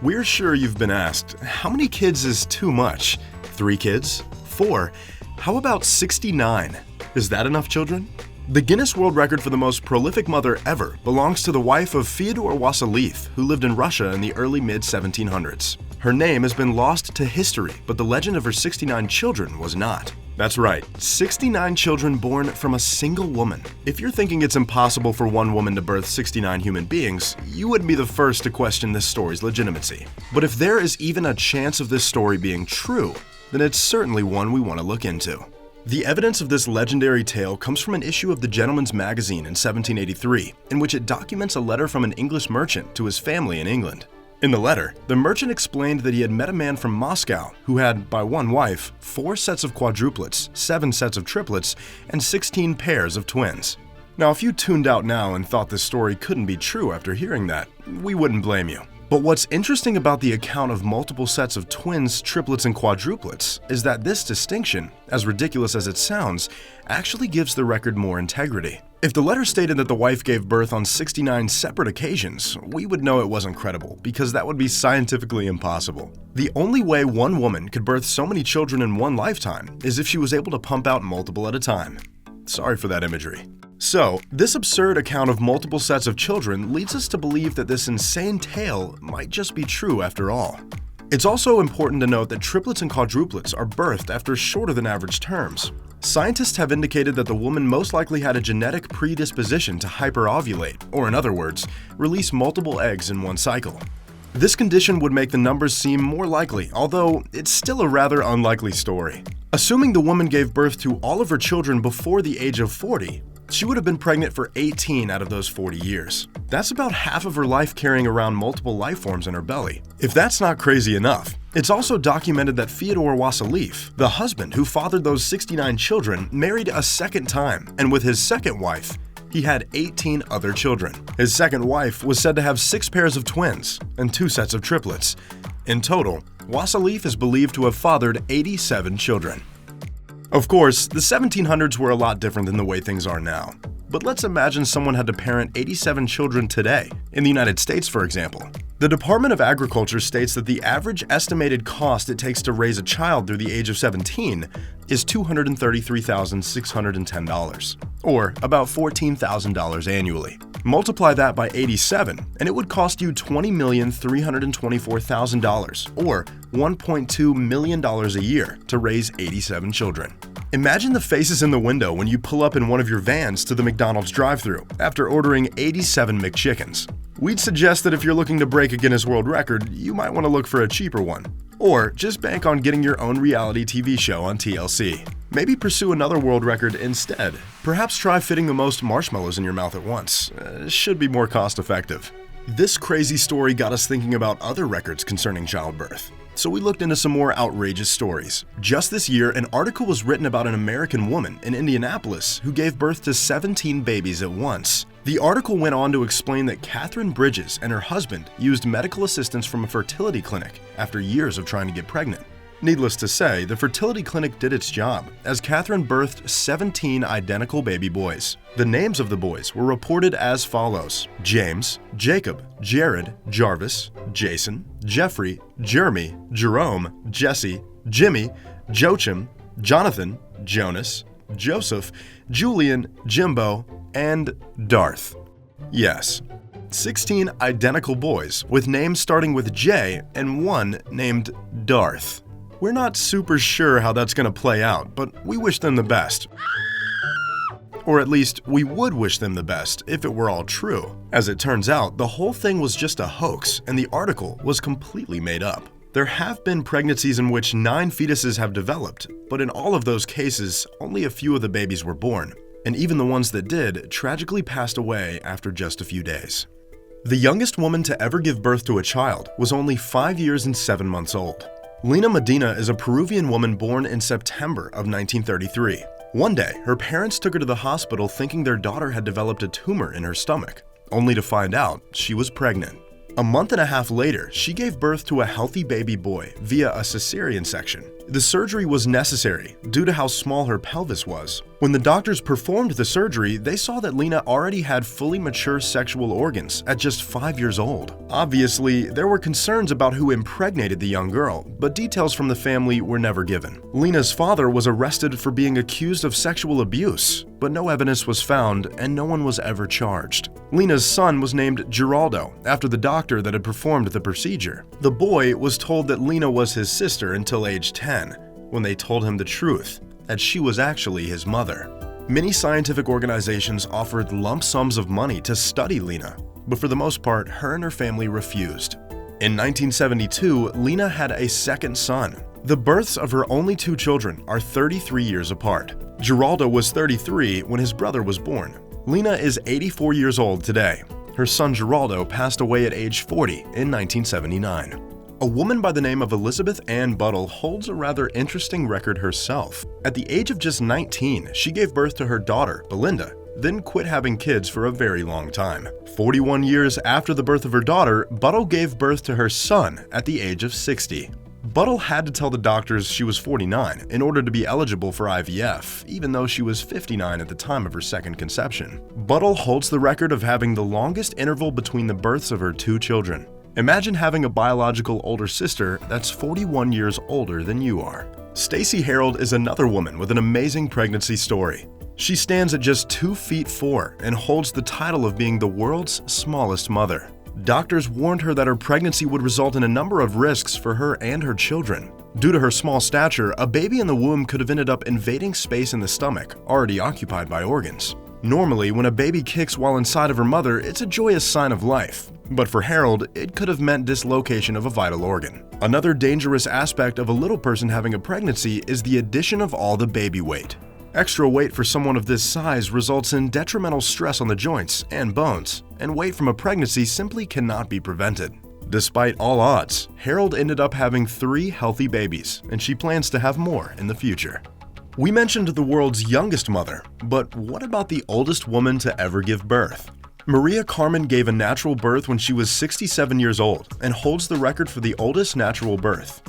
We're sure you've been asked, how many kids is too much? 3 kids? 4? How about 69? Is that enough children? The Guinness World Record for the most prolific mother ever belongs to the wife of Fyodor Wassilief, who lived in Russia in the early mid-1700s. Her name has been lost to history, but the legend of her 69 children was not. That's right, 69 children born from a single woman. If you're thinking it's impossible for one woman to birth 69 human beings, you wouldn't be the first to question this story's legitimacy. But if there is even a chance of this story being true, then it's certainly one we want to look into. The evidence of this legendary tale comes from an issue of the Gentleman's Magazine in 1783, in which it documents a letter from an English merchant to his family in England. In the letter, the merchant explained that he had met a man from Moscow who had, by one wife, 4 sets of quadruplets, 7 sets of triplets, and 16 pairs of twins. Now, if you tuned out now and thought this story couldn't be true after hearing that, we wouldn't blame you. But what's interesting about the account of multiple sets of twins, triplets, and quadruplets is that this distinction, as ridiculous as it sounds, actually gives the record more integrity. If the letter stated that the wife gave birth on 69 separate occasions, we would know it wasn't credible, because that would be scientifically impossible. The only way one woman could birth so many children in one lifetime is if she was able to pump out multiple at a time. Sorry for that imagery. So, this absurd account of multiple sets of children leads us to believe that this insane tale might just be true after all. It's also important to note that triplets and quadruplets are birthed after shorter than average terms. Scientists have indicated that the woman most likely had a genetic predisposition to hyperovulate, or in other words, release multiple eggs in one cycle. This condition would make the numbers seem more likely, although it's still a rather unlikely story. Assuming the woman gave birth to all of her children before the age of 40, she would have been pregnant for 18 out of those 40 years. That's about half of her life carrying around multiple life forms in her belly. If that's not crazy enough, it's also documented that Fyodor Wassilief, the husband who fathered those 69 children, married a second time, and with his second wife, he had 18 other children. His second wife was said to have 6 pairs of twins and 2 sets of triplets. In total, Wassilief is believed to have fathered 87 children. Of course, the 1700s were a lot different than the way things are now. But let's imagine someone had to parent 87 children today, in the United States for example. The Department of Agriculture states that the average estimated cost it takes to raise a child through the age of 17 is $233,610, or about $14,000 annually. Multiply that by 87, and it would cost you $20,324,000, or $1.2 million a year to raise 87 children. Imagine the faces in the window when you pull up in one of your vans to the McDonald's drive-thru after ordering 87 McChickens. We'd suggest that if you're looking to break a Guinness World Record, you might want to look for a cheaper one. Or just bank on getting your own reality TV show on TLC. Maybe pursue another world record instead. Perhaps try fitting the most marshmallows in your mouth at once. Should be more cost-effective. This crazy story got us thinking about other records concerning childbirth. So we looked into some more outrageous stories. Just this year, an article was written about an American woman in Indianapolis who gave birth to 17 babies at once. The article went on to explain that Catherine Bridges and her husband used medical assistance from a fertility clinic after years of trying to get pregnant. Needless to say, the fertility clinic did its job, as Catherine birthed 17 identical baby boys. The names of the boys were reported as follows: James, Jacob, Jared, Jarvis, Jason, Jeffrey, Jeremy, Jerome, Jesse, Jimmy, Joachim, Jonathan, Jonas, Joseph, Julian, Jimbo, and Darth. Yes, 16 identical boys with names starting with J and one named Darth. We're not super sure how that's going to play out, but we wish them the best. Or at least, we would wish them the best if it were all true. As it turns out, the whole thing was just a hoax, and the article was completely made up. There have been pregnancies in which 9 fetuses have developed, but in all of those cases, only a few of the babies were born. And even the ones that did tragically passed away after just a few days. The youngest woman to ever give birth to a child was only 5 years and 7 months old. Lena Medina is a Peruvian woman born in September of 1933. One day, her parents took her to the hospital thinking their daughter had developed a tumor in her stomach, only to find out she was pregnant. A month and a half later, she gave birth to a healthy baby boy via a cesarean section, The surgery was necessary due to how small her pelvis was. When the doctors performed the surgery, they saw that Lena already had fully mature sexual organs at just 5 years old. Obviously, there were concerns about who impregnated the young girl, but details from the family were never given. Lena's father was arrested for being accused of sexual abuse, but no evidence was found and no one was ever charged. Lena's son was named Geraldo after the doctor that had performed the procedure. The boy was told that Lena was his sister until age 10, when they told him the truth, that she was actually his mother. Many scientific organizations offered lump sums of money to study Lena, but for the most part, her and her family refused. In 1972, Lena had a second son. The births of her only 2 children are 33 years apart. Geraldo was 33 when his brother was born. Lena is 84 years old today. Her son Geraldo passed away at age 40 in 1979. A woman by the name of Elizabeth Ann Buttle holds a rather interesting record herself. At the age of just 19, she gave birth to her daughter, Belinda, then quit having kids for a very long time. 41 years after the birth of her daughter, Buttle gave birth to her son at the age of 60. Buttle had to tell the doctors she was 49 in order to be eligible for IVF, even though she was 59 at the time of her second conception. Buttle holds the record of having the longest interval between the births of her 2 children. Imagine having a biological older sister that's 41 years older than you are. Stacey Harold is another woman with an amazing pregnancy story. She stands at just 2 feet 4 and holds the title of being the world's smallest mother. Doctors warned her that her pregnancy would result in a number of risks for her and her children. Due to her small stature, a baby in the womb could have ended up invading space in the stomach, already occupied by organs. Normally, when a baby kicks while inside of her mother, it's a joyous sign of life. But for Harold, it could have meant dislocation of a vital organ. Another dangerous aspect of a little person having a pregnancy is the addition of all the baby weight. Extra weight for someone of this size results in detrimental stress on the joints and bones, and weight from a pregnancy simply cannot be prevented. Despite all odds, Harold ended up having 3 healthy babies, and she plans to have more in the future. We mentioned the world's youngest mother, but what about the oldest woman to ever give birth? Maria Carmen gave a natural birth when she was 67 years old and holds the record for the oldest natural birth.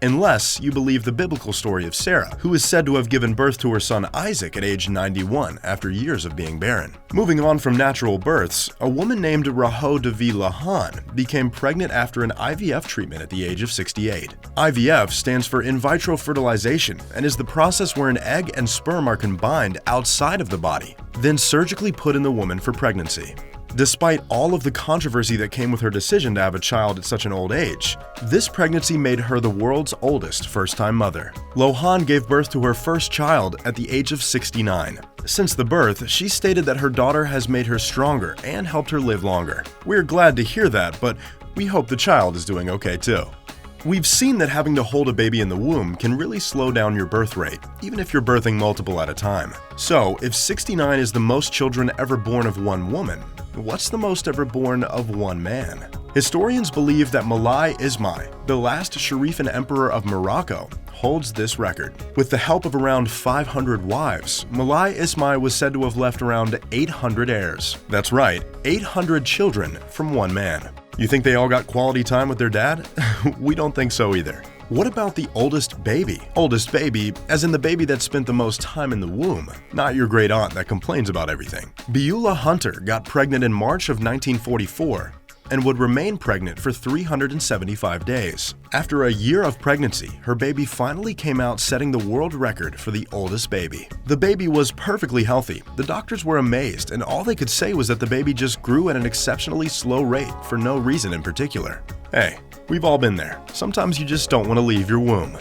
Unless you believe the biblical story of Sarah, who is said to have given birth to her son Isaac at age 91 after years of being barren. Moving on from natural births, a woman named Rahou Devi Lahan became pregnant after an IVF treatment at the age of 68. IVF stands for in vitro fertilization and is the process where an egg and sperm are combined outside of the body, then surgically put in the woman for pregnancy. Despite all of the controversy that came with her decision to have a child at such an old age, this pregnancy made her the world's oldest first-time mother. Lohan gave birth to her first child at the age of 69. Since the birth, she stated that her daughter has made her stronger and helped her live longer. We're glad to hear that, but we hope the child is doing okay too. We've seen that having to hold a baby in the womb can really slow down your birth rate, even if you're birthing multiple at a time. So, if 69 is the most children ever born of one woman, what's the most ever born of one man? Historians believe that Mulai Ismail, the last Sharifan emperor of Morocco, holds this record. With the help of around 500 wives, Mulai Ismail was said to have left around 800 heirs. That's right, 800 children from one man. You think they all got quality time with their dad? We don't think so either. What about the oldest baby? Oldest baby, as in the baby that spent the most time in the womb, not your great aunt that complains about everything. Beulah Hunter got pregnant in March of 1944 and would remain pregnant for 375 days. After a year of pregnancy, her baby finally came out, setting the world record for the oldest baby. The baby was perfectly healthy. The doctors were amazed, and all they could say was that the baby just grew at an exceptionally slow rate for no reason in particular. Hey, we've all been there. Sometimes you just don't want to leave your womb.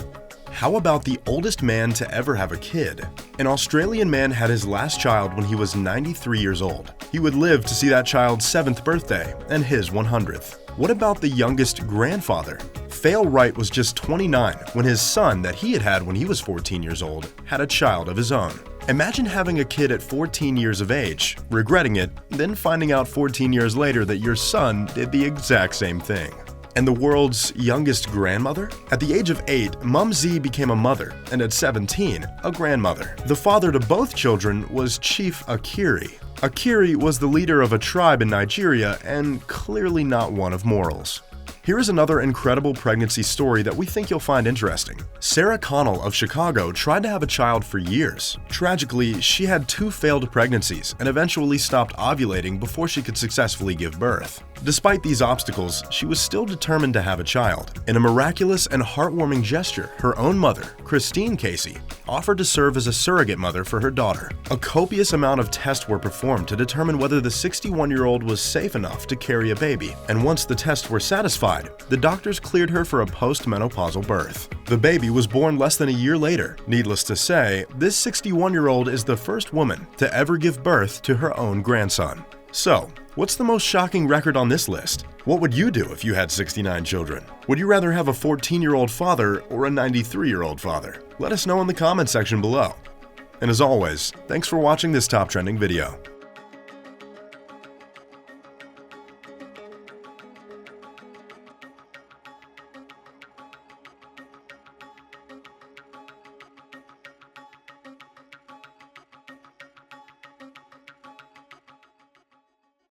How about the oldest man to ever have a kid? An Australian man had his last child when he was 93 years old. He would live to see that child's 7th birthday and his 100th. What about the youngest grandfather? Fail Wright was just 29 when his son that he had when he was 14 years old had a child of his own. Imagine having a kid at 14 years of age, regretting it, then finding out 14 years later that your son did the exact same thing. And the world's youngest grandmother? At the age of 8, Mum Z became a mother, and at 17, a grandmother. The father to both children was Chief Akiri. Akiri was the leader of a tribe in Nigeria and clearly not one of morals. Here is another incredible pregnancy story that we think you'll find interesting. Sarah Connell of Chicago tried to have a child for years. Tragically, she had 2 failed pregnancies and eventually stopped ovulating before she could successfully give birth. Despite these obstacles, she was still determined to have a child. In a miraculous and heartwarming gesture, her own mother, Christine Casey, offered to serve as a surrogate mother for her daughter. A copious amount of tests were performed to determine whether the 61-year-old was safe enough to carry a baby, and once the tests were satisfied, the doctors cleared her for a post-menopausal birth. The baby was born less than a year later. Needless to say, this 61-year-old is the first woman to ever give birth to her own grandson. So, what's the most shocking record on this list? What would you do if you had 69 children? Would you rather have a 14-year-old father or a 93-year-old father? Let us know in the comment section below. And as always, thanks for watching this top trending video.